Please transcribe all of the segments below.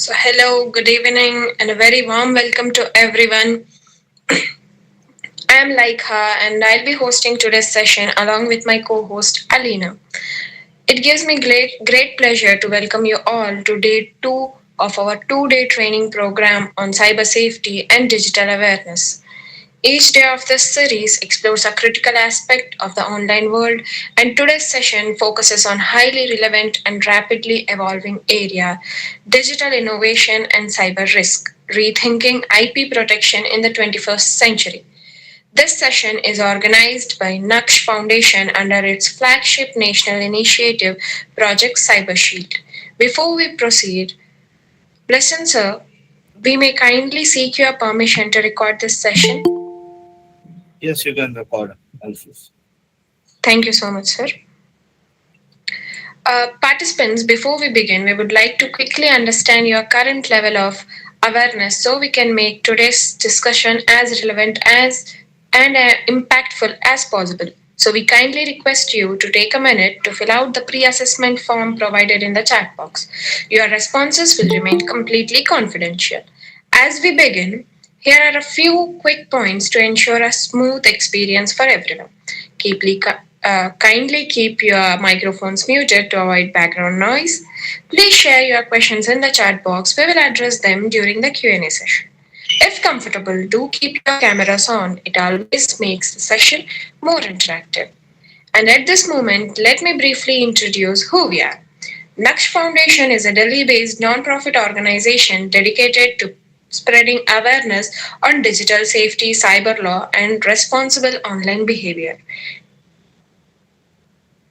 Hello, good evening, and a very warm welcome to everyone. I am Laikha, and I'll be hosting today's session along with my co host Alina. It gives me great pleasure to welcome you all to day two of our 2 day training program on cyber safety and digital awareness. Each day of this series explores a critical aspect of the online world, and today's session focuses on highly relevant and rapidly evolving area digital innovation and cyber risk, rethinking IP protection in the 21st century. This session is organized by Naksh Foundation under its flagship national initiative, Project CyberShield. Before we proceed, listen, sir, we may kindly seek your permission to record this session. Yes, you can record, Alphys. Thank you so much, sir. Participants, before we begin, we would like to quickly understand your current level of awareness so we can make today's discussion as relevant as and impactful as possible. So, we kindly request you to take a minute to fill out the pre assessment form provided in the chat box. Your responses will remain completely confidential. As we begin, here are a few quick points to ensure a smooth experience for everyone. Kindly keep your microphones muted to avoid background noise. Please share your questions in the chat box. We will address them during the Q&A session. If comfortable, do keep your cameras on. It always makes the session more interactive. And at this moment, let me briefly introduce who we are. Naksh Foundation is a Delhi-based non-profit organization dedicated to spreading awareness on digital safety, cyber law, and responsible online behavior.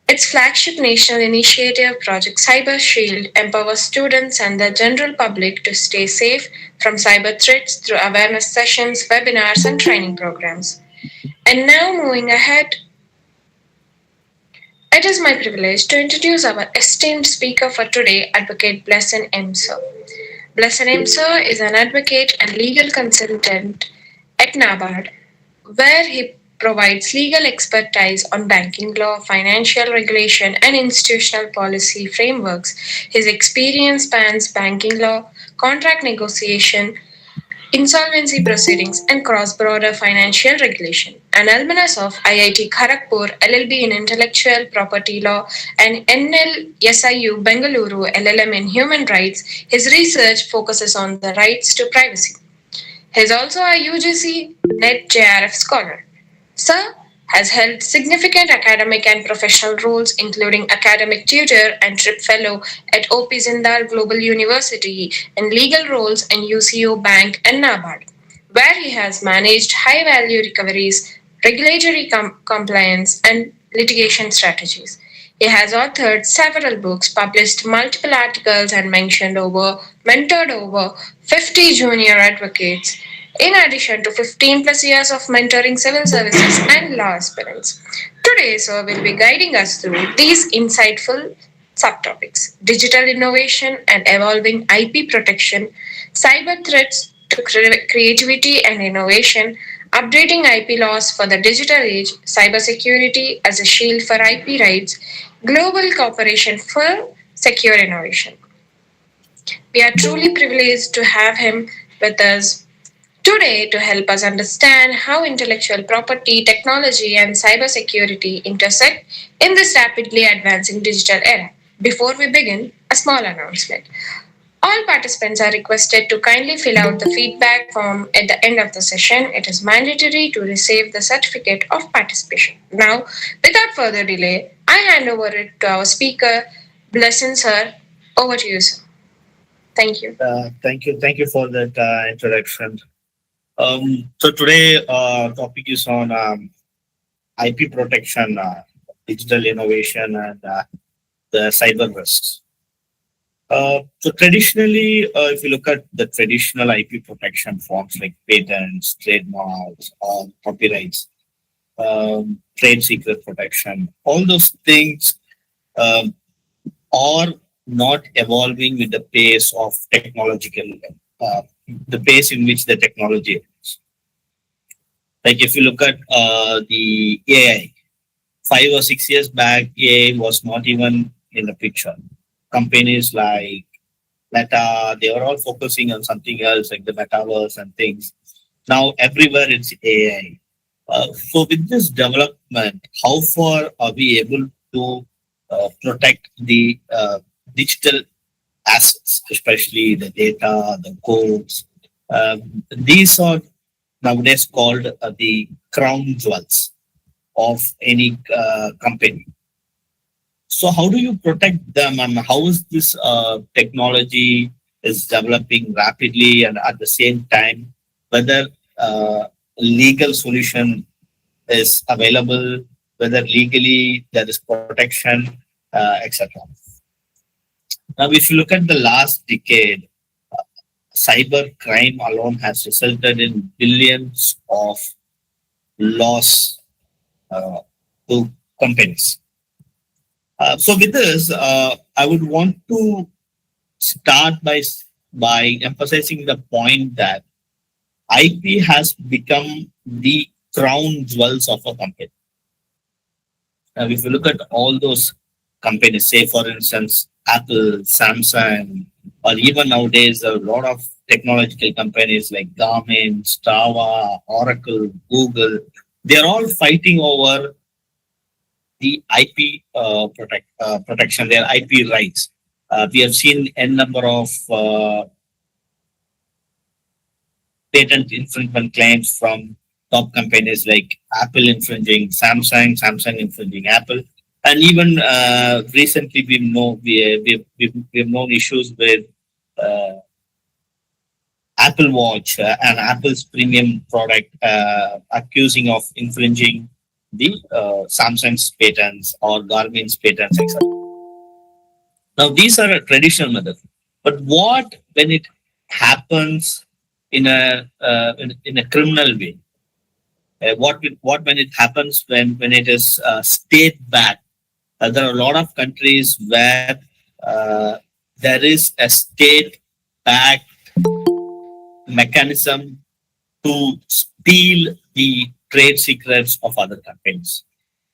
Its flagship national initiative, Project CyberShield, empowers students and the general public to stay safe from cyber threats through awareness sessions, webinars, and training programs. And now, moving ahead, it is my privilege to introduce our esteemed speaker for today, Advocate Blesson M. Sir. Blesson M. Sir is an advocate and legal consultant at NABARD, where he provides legal expertise on banking law, financial regulation, and institutional policy frameworks. His experience spans banking law, contract negotiation, insolvency proceedings, and cross-border financial regulation. An alumnus of IIT Kharagpur, LLB in intellectual property law, and NLSIU Bengaluru LLM in human rights, his research focuses on the rights to privacy. He is also a UGC NET JRF scholar. Sir has held significant academic and professional roles, including academic tutor and trip fellow at OP Zindal Global University, and legal roles in UCO Bank and NABARD, where he has managed high value recoveries, regulatory compliance, and litigation strategies. He has authored several books, published multiple articles, and mentored over 50 junior advocates, in addition to 15 plus years of mentoring civil services and law aspirants. Today, sir will be guiding us through these insightful subtopics: digital innovation and evolving IP protection, cyber threats to creativity and innovation, updating IP laws for the digital age, cybersecurity as a shield for IP rights, global cooperation for secure innovation. We are truly privileged to have him with us today to help us understand how intellectual property, technology, and cybersecurity intersect in this rapidly advancing digital era. Before we begin, a small announcement. All participants are requested to kindly fill out the feedback form at the end of the session. It is mandatory to receive the certificate of participation. Now, without further delay, I hand over it to our speaker, Blessing sir. Over to you, sir. Thank you. Thank you for that introduction. So today, topic is on IP protection, digital innovation, and the cyber risks. So traditionally, if you look at the traditional IP protection forms like patents, trademarks, copyrights, trade secret protection, all those things um, are not evolving with the pace of technological, uh, the pace in which the technology is. Like if you look at the AI, 5 or 6 years back, AI was not even in the picture. Companies like Meta, they were all focusing on something else like the metaverse and things. Now everywhere it's AI. So with this development, how far are we able to protect the digital assets, especially the data, the codes? These are nowadays called the crown jewels of any company. So how do you protect them, and how is this technology is developing rapidly, and at the same time, whether legal solution is available, whether legally there is protection, etc. Now, if you look at the last decade, cyber crime alone has resulted in billions of loss uh, to companies. So with this, I would want to start by emphasizing the point that IP has become the crown jewels of a company. Now, if you look at all those companies, say for instance, Apple, Samsung, or even nowadays a lot of technological companies like Garmin, Strava, Oracle, Google, they're all fighting over the IP protection, their IP rights. We have seen n number of patent infringement claims from top companies like Apple infringing Samsung, Samsung infringing Apple, and even recently we've known issues with uh, Apple Watch and Apple's premium product accusing of infringing the Samsung's patents or Garmin's patents, etc. Now these are a traditional method, but what when it happens in a criminal way? What when it happens when it is state backed? There are a lot of countries where uh, there is a state backed mechanism to steal the trade secrets of other companies.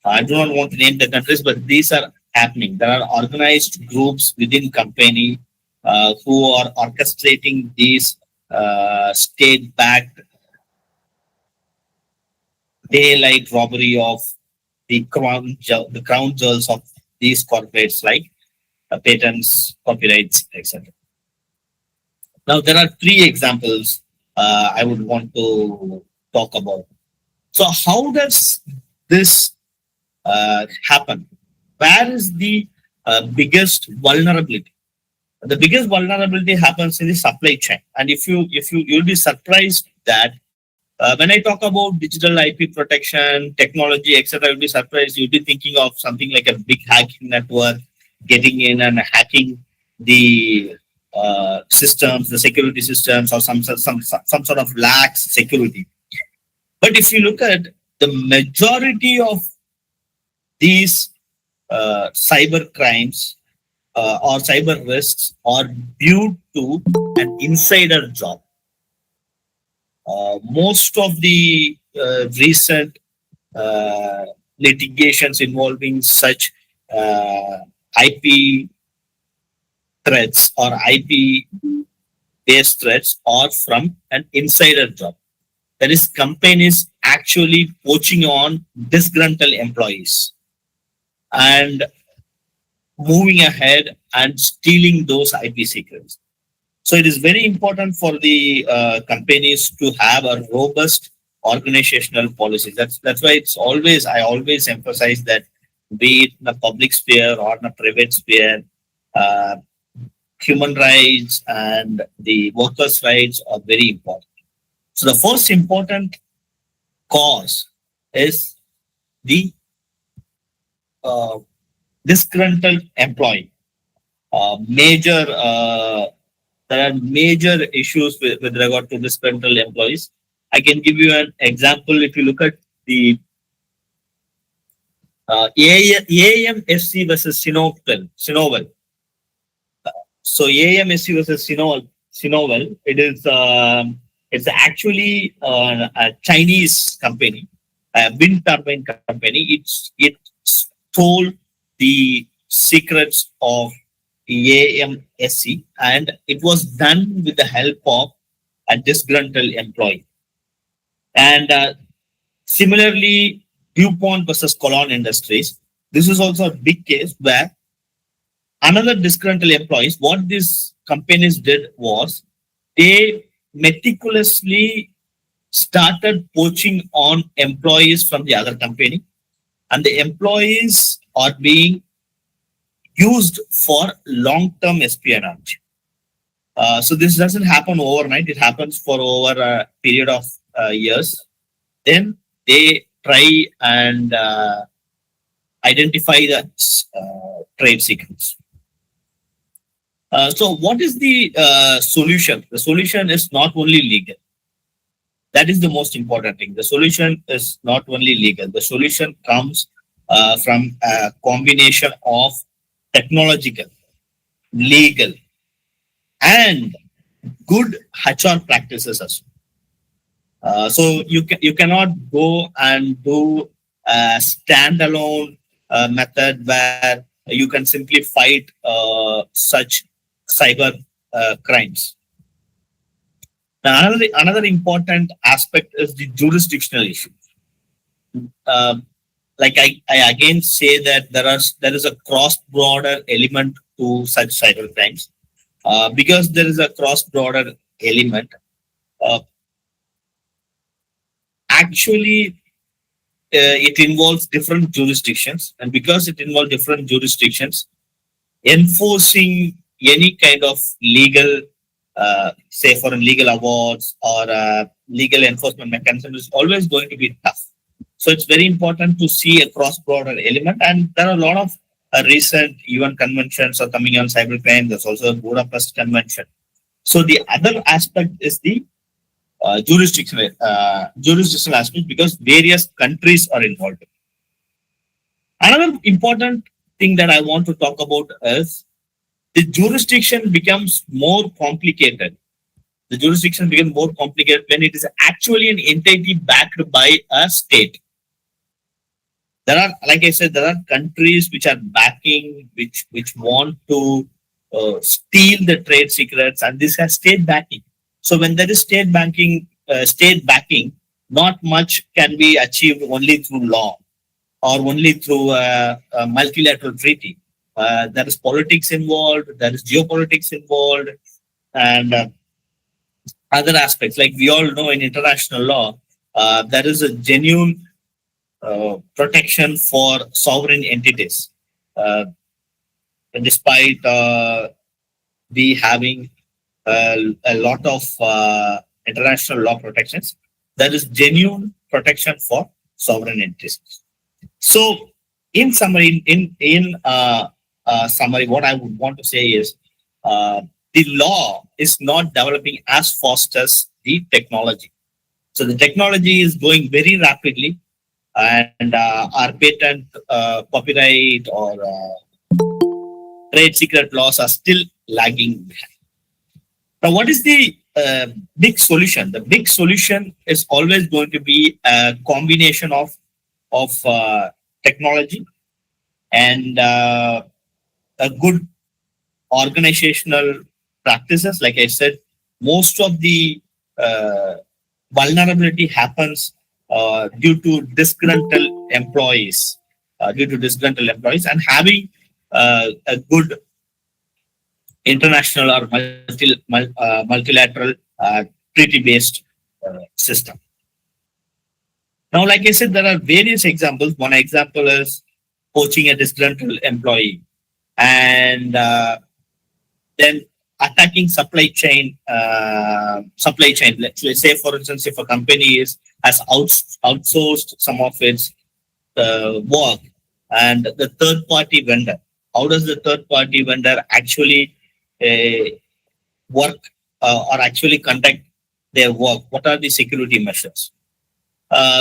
I do not want to name the countries, but these are happening. There are organized groups within company who are orchestrating these state-backed daylight robbery of the crown jewels of these corporates like patents, copyrights, etc. Now, there are three examples I would want to talk about. So, how does this happen? Where is the biggest vulnerability? The biggest vulnerability happens in the supply chain, and you'll be surprised that when I talk about digital IP protection, technology, etc., you'll be surprised. You'll be thinking of something like a big hacking network getting in and hacking the systems, the security systems, or some sort of lax security. But if you look at the majority of these cyber crimes or cyber risks are due to an insider job. Most of the recent uh, litigations involving such uh, IP threats or IP based threats are from an insider job. That is, companies actually poaching on disgruntled employees and moving ahead and stealing those IP secrets. So it is very important for the companies to have a robust organizational policy. That's why I always emphasize that, be it in the public sphere or in the private sphere, uh, human rights and the workers' rights are very important. So the first important cause is the uh, disgruntled employee. Major There are major issues with regard to disgruntled employees. I can give you an example. If you look at the AMSC versus Sinovel. So AMSC versus Sinovel, it's actually a Chinese company, a wind turbine company. It stole the secrets of AMSC, and it was done with the help of a disgruntled employee. And similarly, DuPont versus Colon Industries. This is also a big case where another disgruntled employees. What these companies did was they meticulously started poaching on employees from the other company, and the employees are being used for long-term espionage. So this doesn't happen overnight; it happens for over a period of years. Then they try and identify the trade secrets. So, what is the solution? The solution is not only legal. That is the most important thing. The solution is not only legal. The solution comes from a combination of technological, legal, and good HR practices as well. So you cannot go and do a standalone method where you can simply fight such cyber crimes. Now, another important aspect is the jurisdictional issue. Um, like I again say that there is a cross border element to such cyber crimes. Because there is a cross border element, uh, actually it involves different jurisdictions, and because it involves different jurisdictions, enforcing any kind of legal, say for legal awards or legal enforcement mechanism is always going to be tough. So it's very important to see a cross-border element, and there are a lot of recent UN conventions are coming on cybercrime. There's also a Budapest Convention. So the other aspect is the jurisdictional aspect because various countries are involved. Another important thing that I want to talk about is the jurisdiction becomes more complicated. The jurisdiction becomes more complicated when it is actually an entity backed by a state. There are, like I said, there are countries which are backing, which want to steal the trade secrets, and this has state backing. So when there is state backing, not much can be achieved only through law or only through a multilateral treaty. There is politics involved, there is geopolitics involved, and other aspects. Like we all know in international law, there is a genuine protection for sovereign entities. Uh, Despite we having a lot of international law protections, there is genuine protection for sovereign entities. So, in summary, in summary, what I would want to say is the law is not developing as fast as the technology. So the technology is going very rapidly, and our patent, copyright, or trade secret laws are still lagging behind. Now, what is the big solution? The big solution is always going to be a combination of technology and a good organizational practices. Like I said, most of the uh, vulnerability happens due to disgruntled employees, and having a good international or multilateral treaty-based system. Now, like I said, there are various examples. One example is poaching a disgruntled employee, and then attacking supply chain. Let's say, for instance, if a company has outsourced some of its work, and the third party vendor, how does the third party vendor actually work or actually conduct their work? What are the security measures?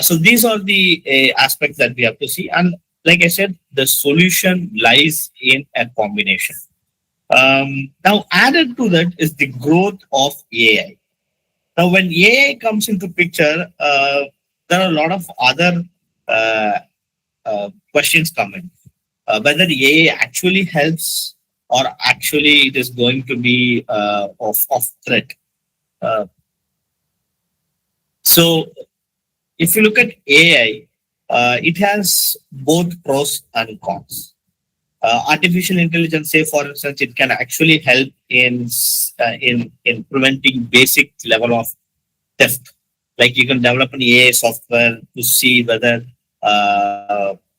So these are the aspects that we have to see. And like I said, the solution lies in a combination. Now, added to that is the growth of AI. Now, when AI comes into picture, there are a lot of other questions come in. Whether AI actually helps or actually it is going to be of threat. Uh, so if you look at AI, it has both pros and cons. Artificial intelligence, say for instance, it can actually help in preventing basic level of theft. Like you can develop an AI software to see whether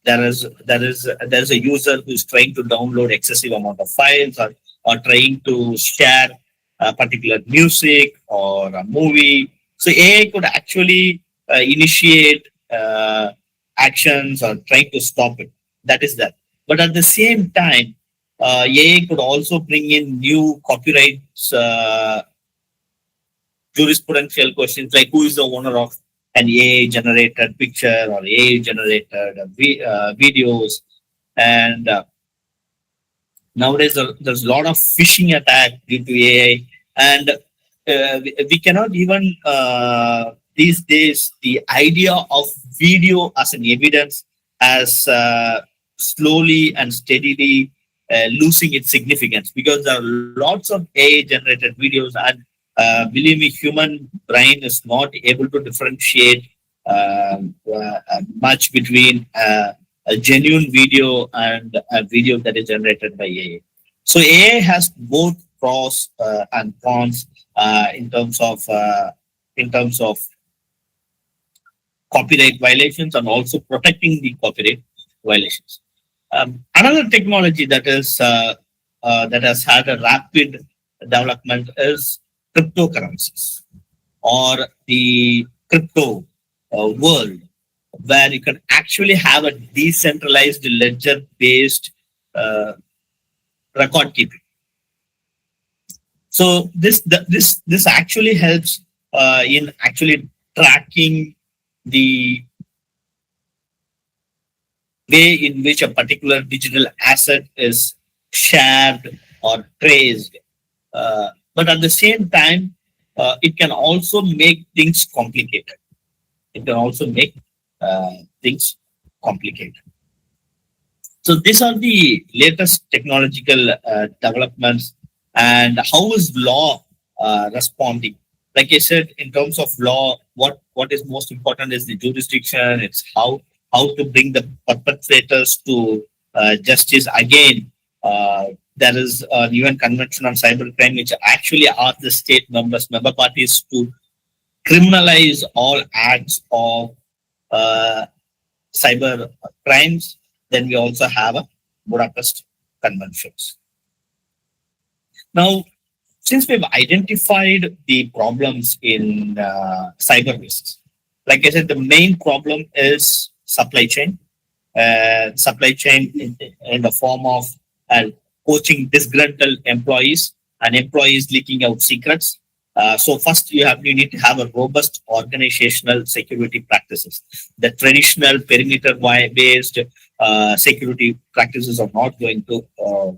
there is a user who's trying to download excessive amount of files, or trying to share a particular music or a movie. So AI could actually initiate actions or trying to stop it. That is that. But at the same time, AI could also bring in new copyrights jurisprudential questions like who is the owner of an AI generated picture or AI generated videos. And nowadays there's a lot of phishing attack due to AI. And we cannot even these days the idea of video as an evidence as slowly and steadily losing its significance, because there are lots of AI generated videos, and believe me, human brain is not able to differentiate much between a genuine video and a video that is generated by AI. So AI has both pros and cons in terms of copyright violations and also protecting the copyright violations. Another technology that has had a rapid development is cryptocurrencies, or the crypto world, where you can actually have a decentralized ledger based uh, record keeping. So this actually helps in actually tracking the way in which a particular digital asset is shared or traced. But at the same time, it can also make things complicated. It can also make things complicated. So these are the latest technological developments, and how is law responding? Like I said, in terms of law, what is most important is the jurisdiction. It's how to bring the perpetrators to justice. Again, there is an UN Convention on Cybercrime, which actually asks the state member parties to criminalize all acts of uh, cyber crimes. Then we also have a Budapest Conventions. Now, since we've identified the problems in cyber risks, like I said, the main problem is supply chain in the form of poaching disgruntled employees and employees leaking out secrets. So first, you need to have a robust organizational security practices. The traditional perimeter based security practices are not going to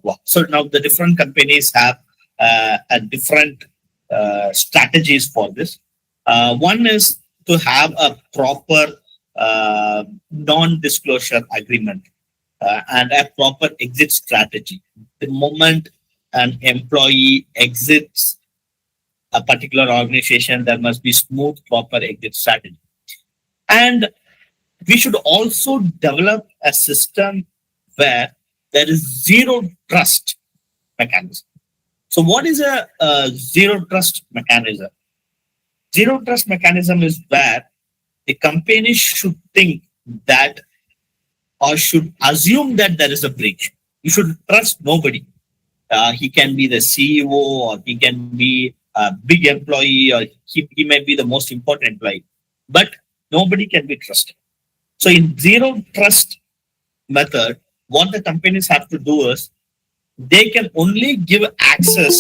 work. So now the different companies have a different strategies for this. One is to have a proper non-disclosure agreement and a proper exit strategy. The moment an employee exits a particular organization, there must be smooth, proper exit strategy. And we should also develop a system where there is zero trust mechanism. So, what is a zero trust mechanism? Zero trust mechanism is where the company should think that, or should assume that there is a breach. You should trust nobody. He can be the CEO, or he can be a big employee, or he may be the most important employee, but nobody can be trusted. So in zero trust method, what the companies have to do is they can only give access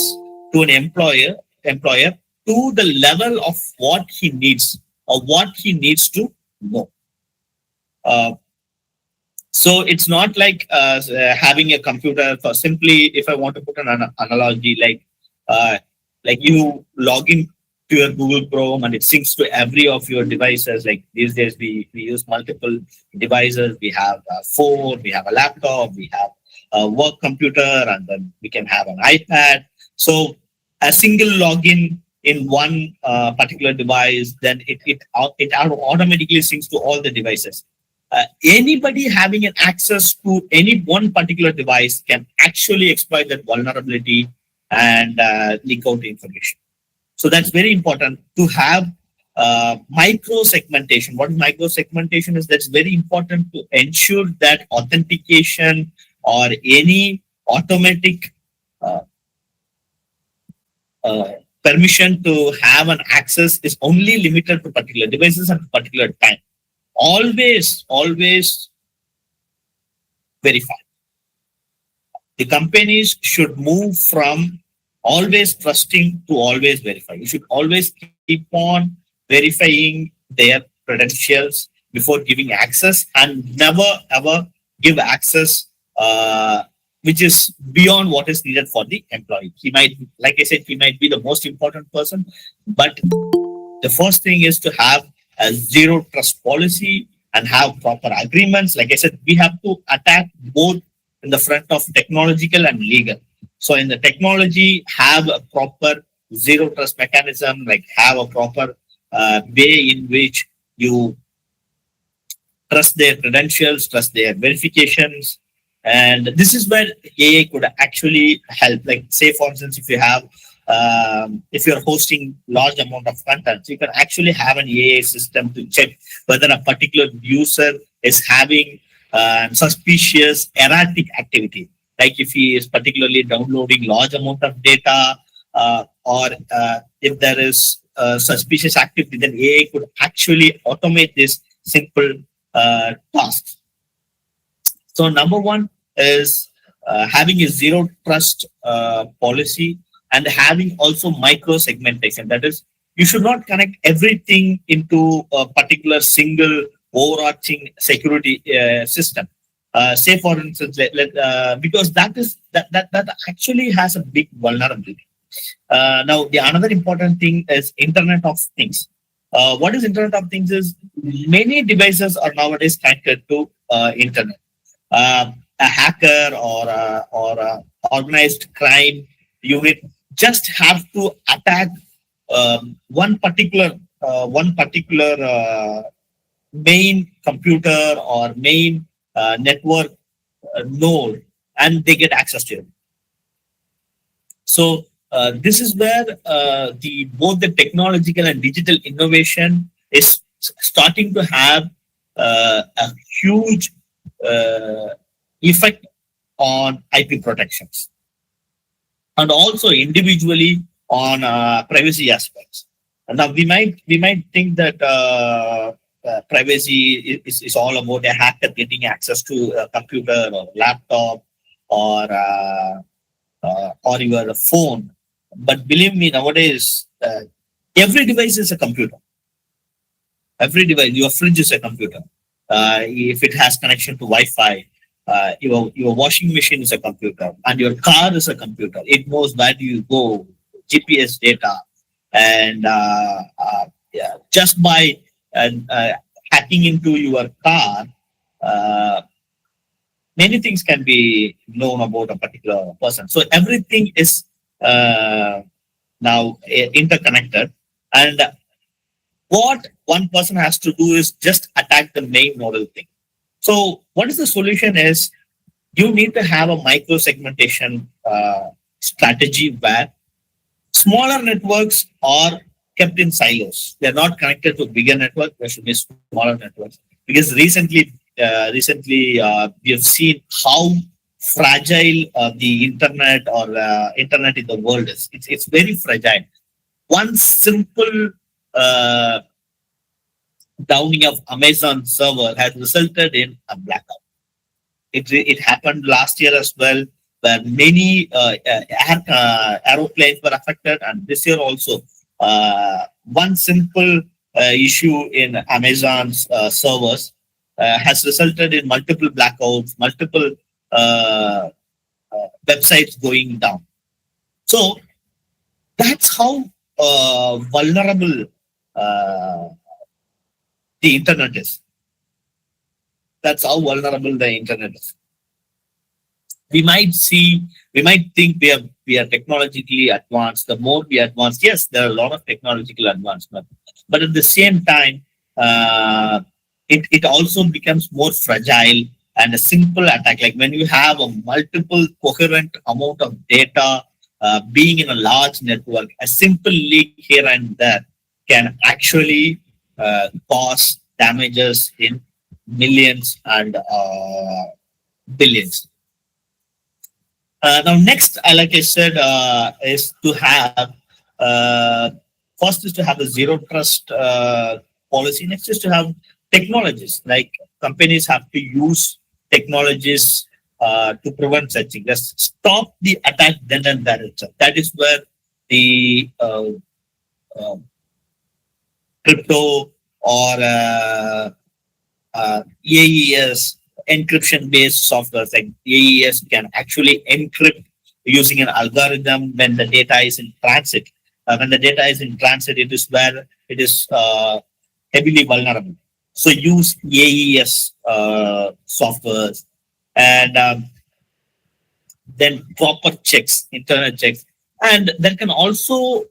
to an employer to the level of what he needs or what he needs to know. Uh, so it's not like having a computer for simply, if I want to put an analogy, uh, like you log in to your Google Chrome and it syncs to every of your devices. Like these days, we use multiple devices. We have a phone, we have a laptop, we have work computer, and then we can have an iPad. So a single login in one particular device, then it automatically syncs to all the devices. Anybody having an access to any one particular device can actually exploit that vulnerability and leak out the information. So that's very important to have micro segmentation. What micro segmentation is, that's very important to ensure that authentication or any automatic uh, uh, permission to have an access is only limited to particular devices at a particular time. Always verify. The companies should move from always trusting to always verify. You should always keep on verifying their credentials before giving access, and never ever give access which is beyond what is needed for the employee. He might, like I said, he might be the most important person, but the first thing is to have a zero trust policy and have proper agreements. Like I said, we have to attack both in the front of technological and legal. So in the technology, have a proper zero trust mechanism, like have a proper way in which you trust their credentials, trust their verifications. And this is where AI could actually help. Like, say, for instance, if you're hosting large amount of content, you can actually have an AI system to check whether a particular user is having suspicious erratic activity. Like if he is particularly downloading large amount of data, or if there is suspicious activity, then AI could actually automate this simple tasks. So number one is having a zero trust policy, and having also micro segmentation. That is, you should not connect everything into a particular single overarching security system. Say for instance, because that actually has a big vulnerability. Now, the another important thing is Internet of Things. What is Internet of Things is, many devices are nowadays connected to internet. A hacker or a organized crime unit just have to attack one particular main computer or main network node, and they get access to it. So this is where the both the technological and digital innovation is starting to have a huge uh, effect on IP protections, and also individually on privacy aspects. And now we might think that privacy is all about a hacker getting access to a computer or laptop or or your phone. But believe me, nowadays every device is a computer. Every device, your fridge is a computer. If it has connection to Wi-Fi, your washing machine is a computer, and your car is a computer. It knows where do you go, GPS data, and yeah, just by hacking into your car, uh, many things can be known about a particular person. So everything is now interconnected, and what one person has to do is just attack the main nodal thing. So what is the solution is, you need to have a micro segmentation strategy where smaller networks are kept in silos. They're not connected to bigger network. There should be smaller networks, because recently we have seen how fragile the internet or internet in the world is. It's very fragile. One simple uh, downing of Amazon server has resulted in a blackout. It happened last year as well, where many aeroplanes were affected, and this year also. One simple issue in Amazon's servers has resulted in multiple blackouts, multiple uh, websites going down. So that's how vulnerable uh, the internet is. That's how vulnerable the internet is. we might see, we might think we are technologically advanced. The more we advance, yes, there are a lot of technological advancement, but at the same time, uh, it also becomes more fragile. And a simple attack, like when you have a multiple coherent amount of data being in a large network, a simple leak here and there can actually cause damages in millions and billions. Now, next, like I said, is to have uh, first is to have a zero trust policy. Next is to have technologies. Like companies have to use technologies to prevent such things. Just stop the attack then and there itself. That is where the uh, crypto or AES encryption based software like AES can actually encrypt using an algorithm when the data is in transit. When the data is in transit, it is where it is heavily vulnerable. So use AES softwares and then proper checks, internal checks, and that can also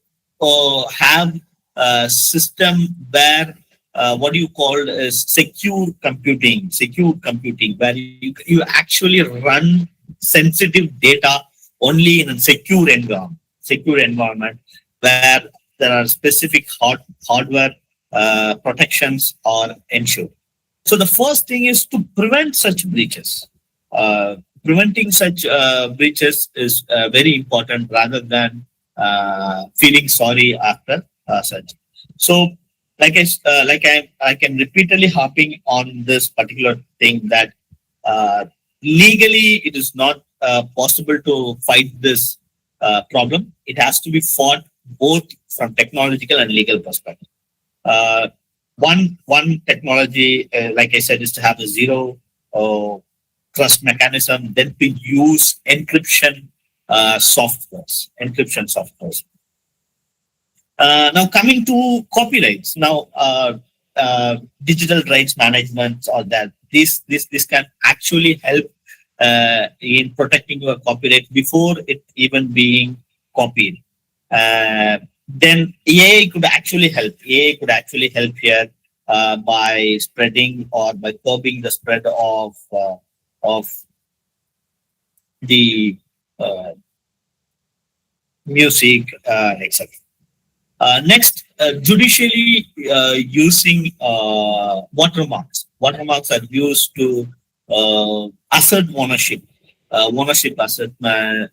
have a system where what you call is secure computing, where you actually run sensitive data only in a secure environment where there are specific hardware protections are ensured. So the first thing is to prevent such breaches. Preventing such breaches is very important rather than feeling sorry after such. So, I can repeatedly harping on this particular thing that legally it is not possible to fight this problem. It has to be fought both from technological and legal perspective. Uh, one technology, like I said, is to have a zero uh, trust mechanism, then to use encryption softwares. Now coming to copyrights, now digital rights management or that this can actually help in protecting your copyright before it even being copied. Then AI could actually help. AI could actually help here by spreading or by curbing the spread of the uh, music, etc. Next, judicially using watermarks. Watermarks are used to assert ownership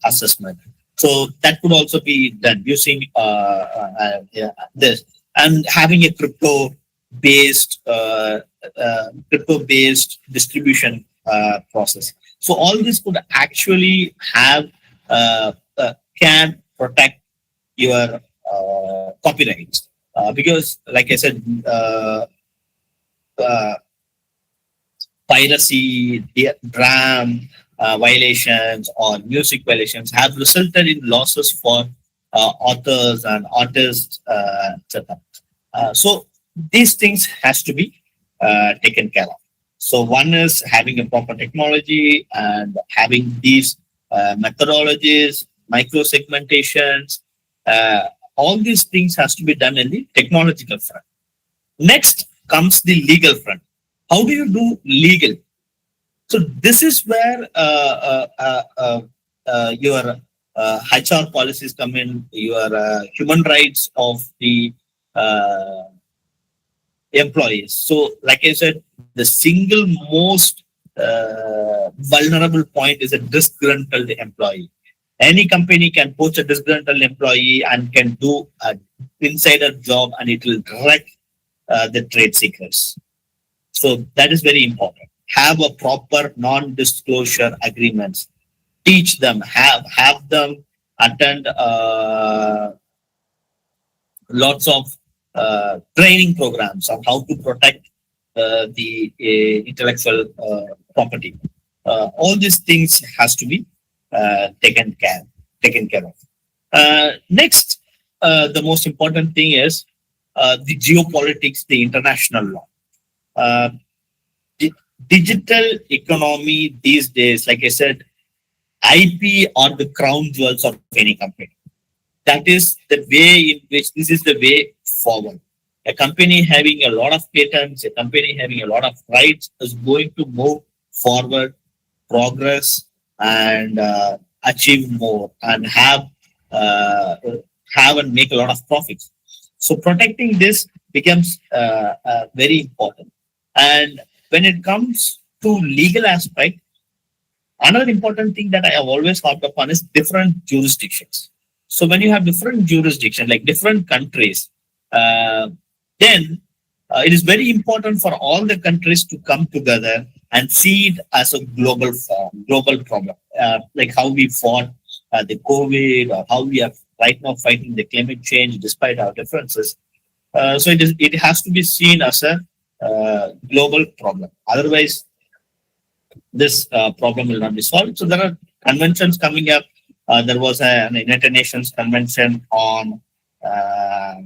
assessment. So that could also be done using yeah, this and having a crypto based distribution process. So all this could actually have can protect your copyrights because, like I said, uh, piracy, DRAM violations, or music violations have resulted in losses for authors and artists, etc. So these things has to be taken care of. So one is having a proper technology and having these methodologies, micro segmentations. All these things has to be done in the technological front. Next comes the legal front. How do you do legal? So this is where your HR policies come in, your human rights of the uh, employees. So, like I said, the single most vulnerable point is a disgruntled employee. Any company can poach a disgruntled employee and can do an insider job, and it will wreck the trade secrets. So that is very important. Have a proper non-disclosure agreements. Teach them. Have them attend lots of training programs on how to protect the intellectual property. All these things has to be taken care of. Next, the most important thing is the geopolitics, the international law. Uh, di- Digital economy these days, like I said, IP are the crown jewels of any company. That is the way in which this is the way forward. A company having a lot of patents, a company having a lot of rights is going to move forward, progress, and achieve more and uh, have and make a lot of profits. So protecting this becomes very important. And when it comes to legal aspect, another important thing that I have always harped upon is different jurisdictions. So when you have different jurisdictions, like different countries, uh, then it is very important for all the countries to come together and see it as a global form, global problem, like how we fought the COVID or how we are right now fighting the climate change despite our differences. So it has to be seen as a global problem. Otherwise, this problem will not be solved. So there are conventions coming up. There was an United Nations convention on uh,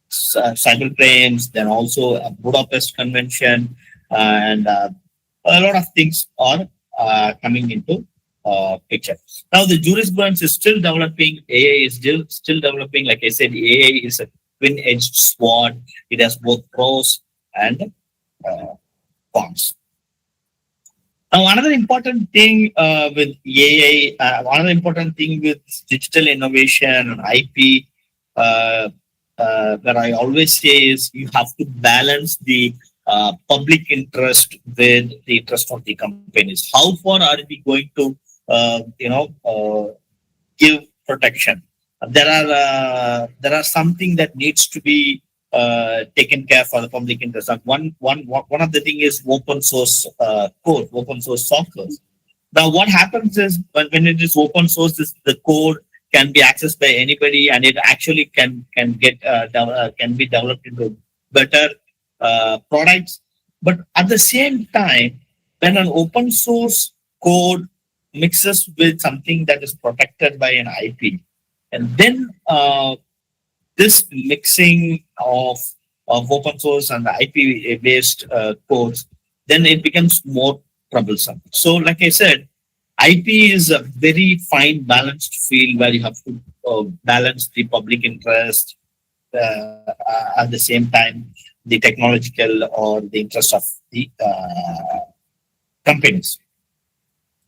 cybercrimes, then also a Budapest convention, and a lot of things are coming into picture. Now the jurisprudence is still developing. AI is still developing. Like I said, AI is a twin-edged sword. It has both pros and uh, cons. Now, another important thing with AI, another important thing with digital innovation and IP, uh, that I always say is you have to balance the public interest with the interest of the companies. How far are we going to, give protection? There are something that needs to be taken care for the public interest. And one of the thing is open source code, open source software. Now, what happens is when it is open source, the code can be accessed by anybody, and it actually can be developed into better products. But at the same time, when an open source code mixes with something that is protected by an IP, and then this mixing of open source and the IP based codes, then it becomes more troublesome. So, like I said, IP is a very fine balanced field where you have to balance the public interest, at the same time the technological or the interest of the companies.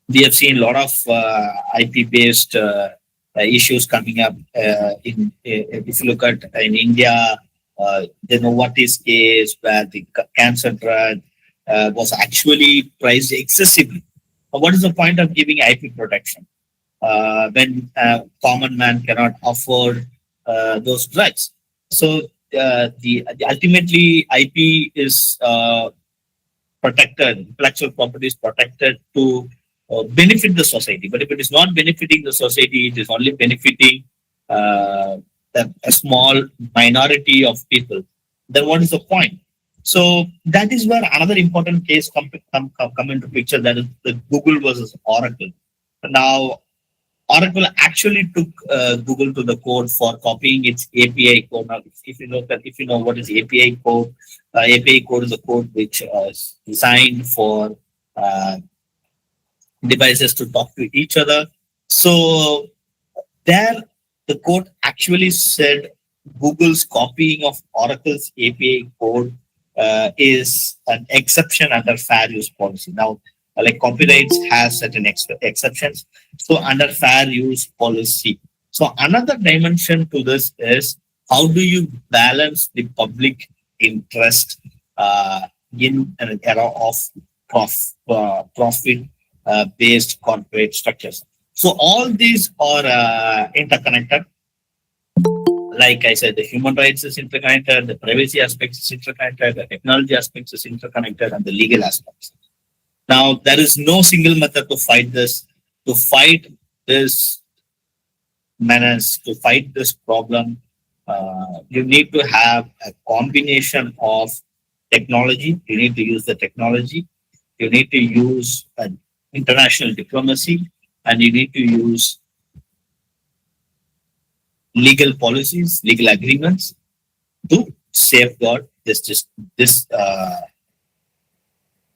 We have seen a lot of IP based issues coming up. If you look at in India, the Novartis case where the cancer drug was actually priced excessively. What is the point of giving IP protection when common man cannot afford those drugs? So the ultimately IP is protected, intellectual property is protected to benefit the society. But if it is not benefiting the society, it is only benefiting uh, a small minority of people, then what is the point? So that is where another important case come into picture, that is the Google versus Oracle. Now, Oracle actually took Google to the court for copying its API code. Now, if you know what is API code, API code is a code which is designed for uh, devices to talk to each other. So there, the court actually said Google's copying of Oracle's API code is an exception under fair use policy. Now, like copyrights has certain exceptions. So under fair use policy. So another dimension to this is how do you balance the public interest in an era of profit based corporate structures. So all these are interconnected. Like I said, the human rights is interconnected, the privacy aspects is interconnected, the technology aspects is interconnected, and the legal aspects. Now, there is no single method to fight this. To fight this menace, to fight this problem, you need to have a combination of technology. You need to use the technology. You need to use international diplomacy, and you need to use legal policies, legal agreements to safeguard this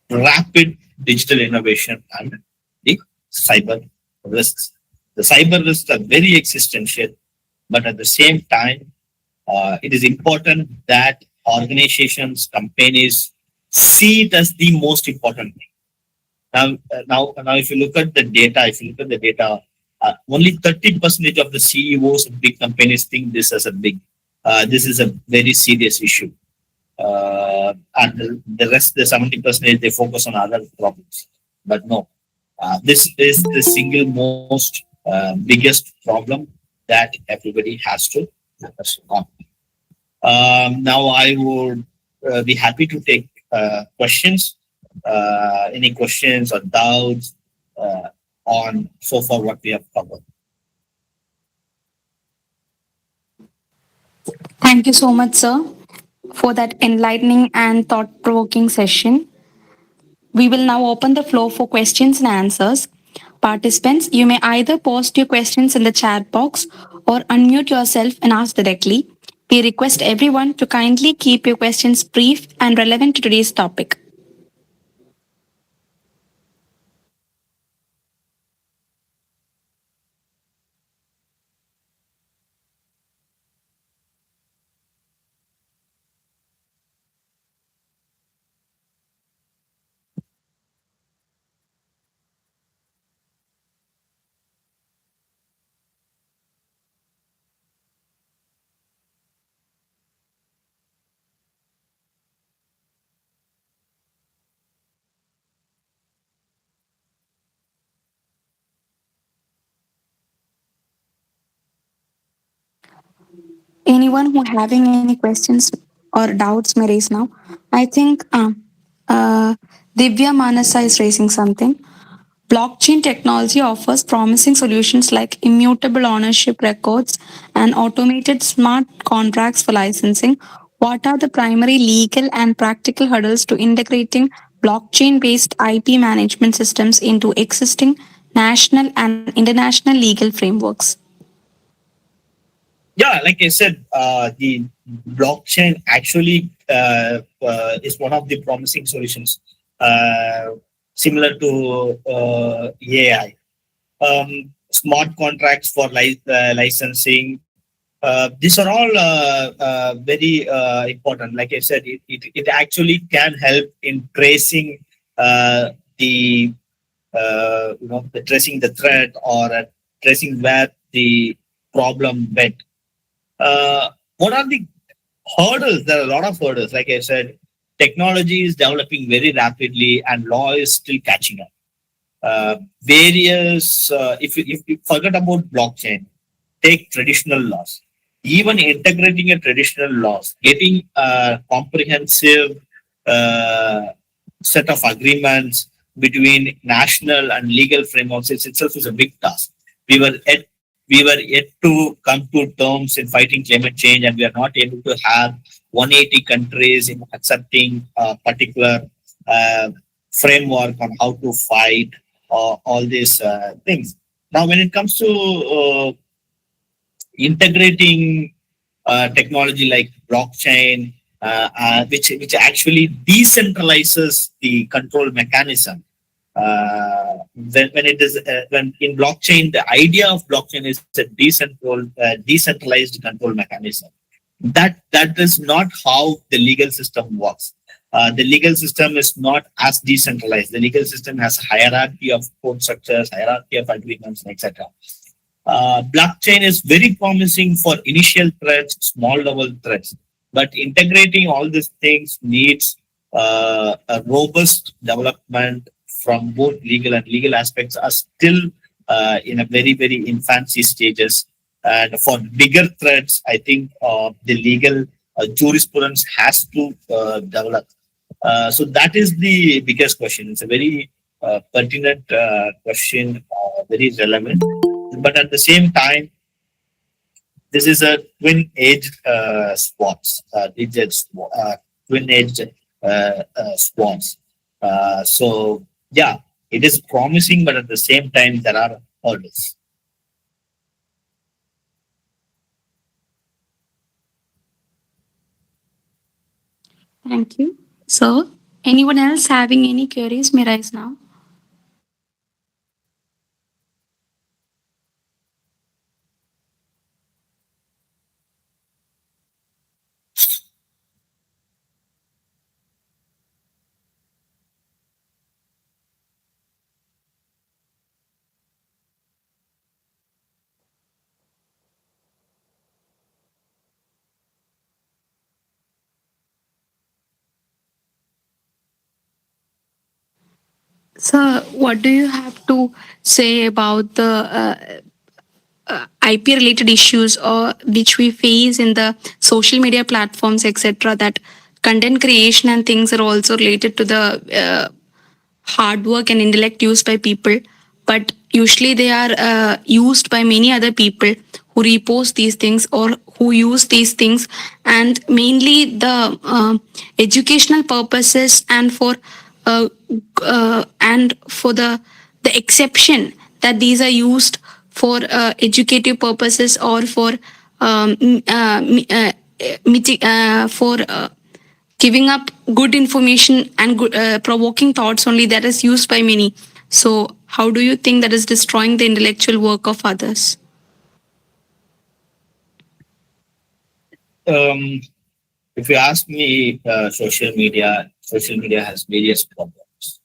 rapid digital innovation and the cyber risks. The cyber risks are very existential, but at the same time, it is important that organizations, companies see it as the most important thing. Now, if you look at the data, only 30% of the CEOs of big companies think this as a this is a very serious issue. And the rest, the 70%, they focus on other problems. But no, this is the single most biggest problem that everybody has to focus on. Now, I would be happy to take questions. Any questions or doubts on so far what we have covered? Thank you so much, sir, for that enlightening and thought provoking session. We will now open the floor for questions and answers. Participants, you may either post your questions in the chat box or unmute yourself and ask directly. We request everyone to kindly keep your questions brief and relevant to today's topic. Anyone who having any questions or doubts may raise now. I think Divya Manasa is raising something. Blockchain technology offers promising solutions like immutable ownership records and automated smart contracts for licensing. What are the primary legal and practical hurdles to integrating blockchain based IP management systems into existing national and international legal frameworks? Yeah, like I said, the blockchain actually is one of the promising solutions, similar to AI. Smart contracts for licensing. These are all very important. Like I said, it actually can help in tracing the the tracing the threat or tracing where the problem went. What are the hurdles? There are a lot of hurdles. Like I said, technology is developing very rapidly and law is still catching up. If you forget about blockchain, take traditional laws. Even integrating a traditional laws, getting a comprehensive uh, set of agreements between national and legal frameworks itself is a big task. We were yet to come to terms in fighting climate change, and we are not able to have 180 countries in accepting a particular uh, framework on how to fight all these things. Now, when it comes to integrating technology like blockchain, which actually decentralizes the control mechanism. When it is when in blockchain, the idea of blockchain is a decentralized control mechanism. That is not how the legal system works. The legal system is not as decentralized. The legal system has hierarchy of code structures, hierarchy of agreements, etc. Blockchain is very promising for initial threats, small level threats, but integrating all these things needs a robust development from both legal and legal aspects are still in a very infancy stages. And for bigger threats, I think the legal jurisprudence has to develop. So that is the biggest question. It's a very pertinent question, very relevant. But at the same time, this is a twin-edged swords, twin-edged swords. So yeah, it is promising, but at the same time, there are hurdles. Thank you. So, anyone else having any queries may raise now. So, what do you have to say about the IP related issues or which we face in the social media platforms, etc.? That content creation and things are also related to the hard work and intellect used by people, but usually they are used by many other people who repost these things or who use these things, and mainly the educational purposes and for the exception that these are used for educative purposes or for for giving up good information and good, provoking thoughts only, that is used by many. So how do you think that is destroying the intellectual work of others? Um, if you ask me, social media has various problems.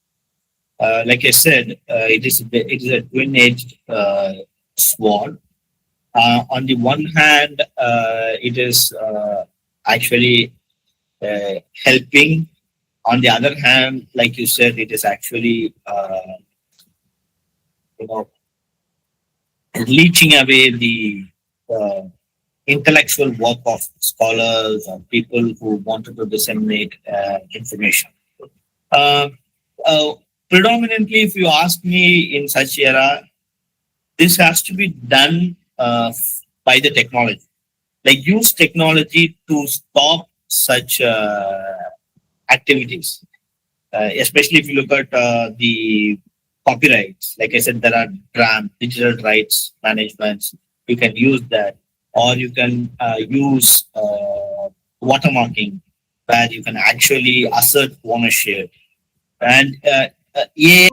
Like I said, it is a twin-edged sword. On the one hand, it is actually helping. On the other hand, like you said, it is actually you know leeching away the uh, intellectual work of scholars and people who wanted to disseminate information. Uh, uh, Predominantly, if you ask me, in such era, this has to be done by the technology. Like use technology to stop such activities. Especially if you look at the copyrights. Like I said, there are DRAM, digital rights managements. You can use that, or you can use watermarking, where you can actually assert ownership. And AI